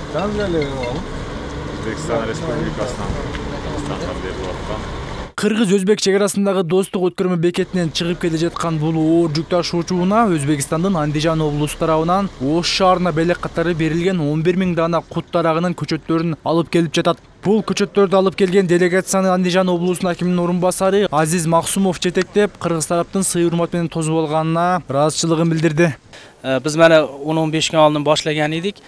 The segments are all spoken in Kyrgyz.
Өзбекстан Республикасынан Кыргызстанга берилип аткан Кыргыз-Өзбек чегарасындагы достук өткөрмө бекетинен чыгып келе жаткан бул оор жүк ташуучуна Өзбекстандын Андижан облусу тарабынан Ош шаарына белек катары берилген 11 000 дана кут дарагынын көчөттөрүн алып келип жатат. Бул көчөттөрдү алып келген делегацияны Андижан облусунун акиминин орун басары Азиз Максумов жетектеп, кыргыз тараптын сый урмат менен тосуп алганына ыраазычылыгын билдирди. Biz mana 10-15 kun oldin boshlagan edik.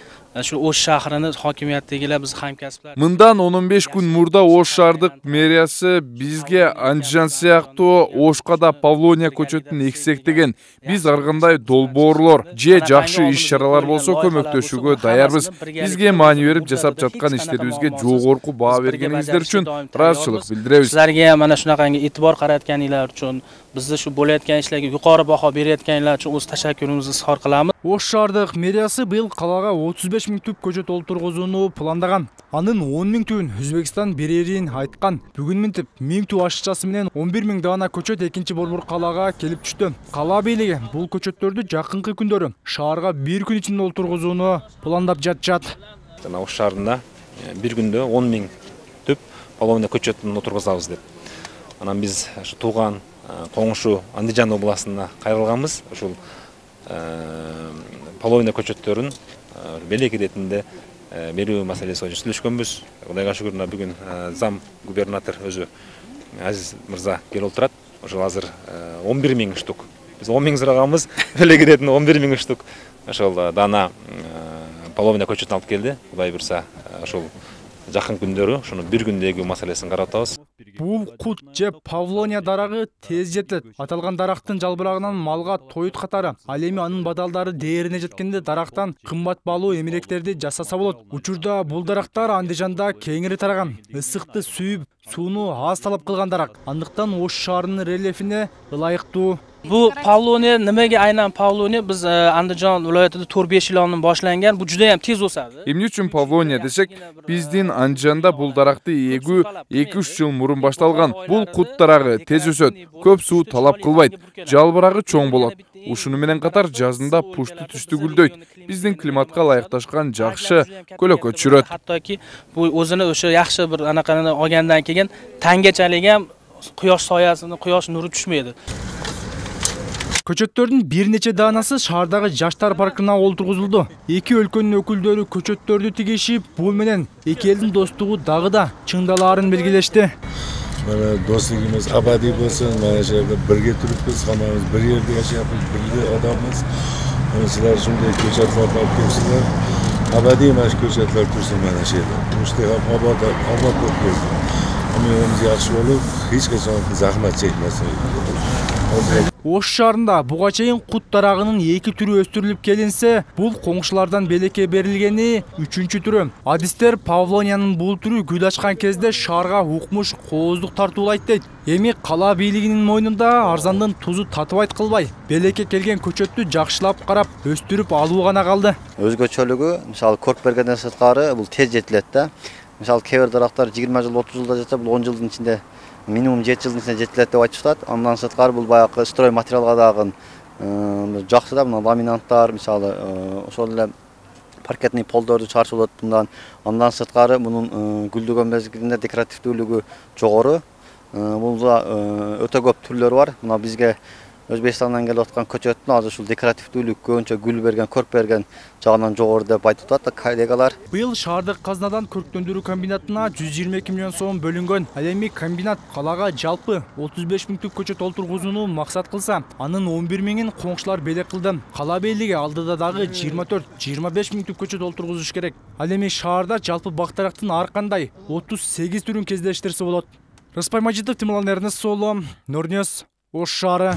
Shu Osh shahrini hokimiyatdagilar biz hamkasblar. Мындан 15 күн мурда Ош шаардык мэриясы бизге Андижан сыяктуу Ошко да Павлония көчөтүн эксек деген. Биз ар кандай долбоорлор же жакшы иш-чаралар болсо көмөктөшүүгө даярбыз. Бизге маани берип жасап жаткан иштерибизге жогорку баа бергениңиздер үчүн ыраазычылык билдиребиз. Sizlarga mana shunaqangi e'tibor qaratganinglar uchun, bizni shu bo'layotgan ishlarga yuqori baho berayotganinglar uchun o'z tashakkurimizni izhor qilamiz. Ош шаардык мэриясы быйыл калаага 35 000 түп көчөт олтургузууну пландаган. Анын 10 000 түбүн Өзбекстан берерин айткан. Бүгүн минтип 1000 түп ашчасы менен 11 000 дана көчөт экинчи борбор калаага келип түштү. Кала бийлиги бул көчөттөрдү жакынкы күндөрү шаарга бир күн ичинде олтургузууну пландап жатышат. Жана Ош шаарында бир күндө 10 000 түп половина көчөтүн отургузабыз деп. Анан биз ушу тууган коңшу Андижан областына кайрылганбыз. Ушул половина көчөттөрүн белек иретинде берүү маселеси боюнча сүйлөшкөнбүз. Кудайга шүгүр, бүгүн зам губернатор өзү Азиз мырза келип отурат. Ошол азыр 11 000 штук. Биз 10 000 сураганбыз, белек иретин 11 000 штук. Ошол дана половина көчөтүн алып келди. Кудай буйрса, ошол жакын күндөрү ошону бир күндөгү маселесин карап атабыз. Бул кут же Павлония дарагы тез жетет. Аталган дарактын жалбырагынан малга тоют катары. Ал эми анын бадалдары дээрине жеткенде дарактан кымбат баалуу эмеректерди жасаса болот. Учурда бул дарактар Андижанда кеңири тараган. Ысыкты сүйүп, сууну аз талап кылган дарак. Андыктан Ош шаарынын рельефине ылайыктуу. Bu Pavloniya nimaga aynan Pavloniya? Biz Andijon viloyatida 4-5 yil oldin boshlangan. Bu juda ham tez o'sadi. Эмне үчүн Павлония десек, биздин Андижанда бул даракты эгүү 2-3 жыл мурун башталган. Бул кут дарагы тез өсөт, көп суу талап кылбайт, жалбырагы чоң болот. Ушуну менен катар жазында пушту түстү гүлдөйт. Биздин климатка ылайыкташкан жакшы көлөкөт жүрөт. Hattoki bu o'zini o'sha yaxshi bir anaqani olgandan keyin tangachalik ham quyosh soyasini, quyosh nuri tushmaydi. Көчөттөрдүн бир нече данасы шаардагы жаштар паркына олтургузулду. Эки өлкөнүн өкүлдөрү көчөттөрдү тигишип, бул менен эки элдин достугу дагы да чыңдалаарын белгилешти. Mana do'stligimiz abadiy bo'lsin. Mana shu yerda birga turibmiz, hammamiz bir yerda yashayapmiz, birga odammiz. Mana sizlar shunday ko'chatlar olib kelibsizlar. Abadiy mana shu ko'chatlar tursin mana shu yerda. Shunday ham obod bo'lsin. Hammamiz yaxshi bo'lib, hech qachon zahmat chekmasin. Ош шаарында буга чейин кут дарагынын эки түрү өстүрүлүп келинсе, бул коңшулардан белекке берилгени үчүнчү түрү. Адистер Павлониянын бул түрү гүл ачкан кезде шаарга укмуш кооздук тартуулайт дейт. Эми кала бийлигинин мойнунда арзандын тузу татыбайт кылбай, белекке келген көчөттү жакшылап карап, өстүрүп алуу гана калды. Өзгөчөлүгү, мисалы корк бергенден сырткары бул тез жетилет да. Мисалы кээ бир дарактар 20 жыл, 30 жылда жатса, бул 10 жылдын ичинде минимум 7 жылдын ичинде жетилет деп айтышат. Андан сырткары бул баягы строй материалга дагы жакшы да, мына ламинанттар, мисалы ошол эле паркетный полдорду чарчып болот мындан. Андан сырткары мунун гүлдөгөн мезгилинде декоративдүүлүгү жогору. Бул да өтө көп түрлөрү бар. Мына бизге Өзбекстандан келип аткан көчөттүн азыр ушул декоративдүүлүк көбүнчө гүл берген, көрк берген жагынан жогору деп айтып атат коллегалар. Быйыл шаардык казнадан көрктөндүрүү комбинатына 122 миллион сом бөлүнгөн. Ал эми комбинат калаага жалпы 35 000 түп көчөт олтургузууну максат кылса, анын 11 000-ин коңшулар белек кылды. Кала бийлиги алдыда дагы 24-25 000 түп көчөт олтургузуш керек. Ал эми шаарда жалпы бактарактын ар кандай 38 түрүн кездештирсе болот. Рыспай Мажитов, Тимурлан Эрнестов уулу, Нурньюс, Ош шаары.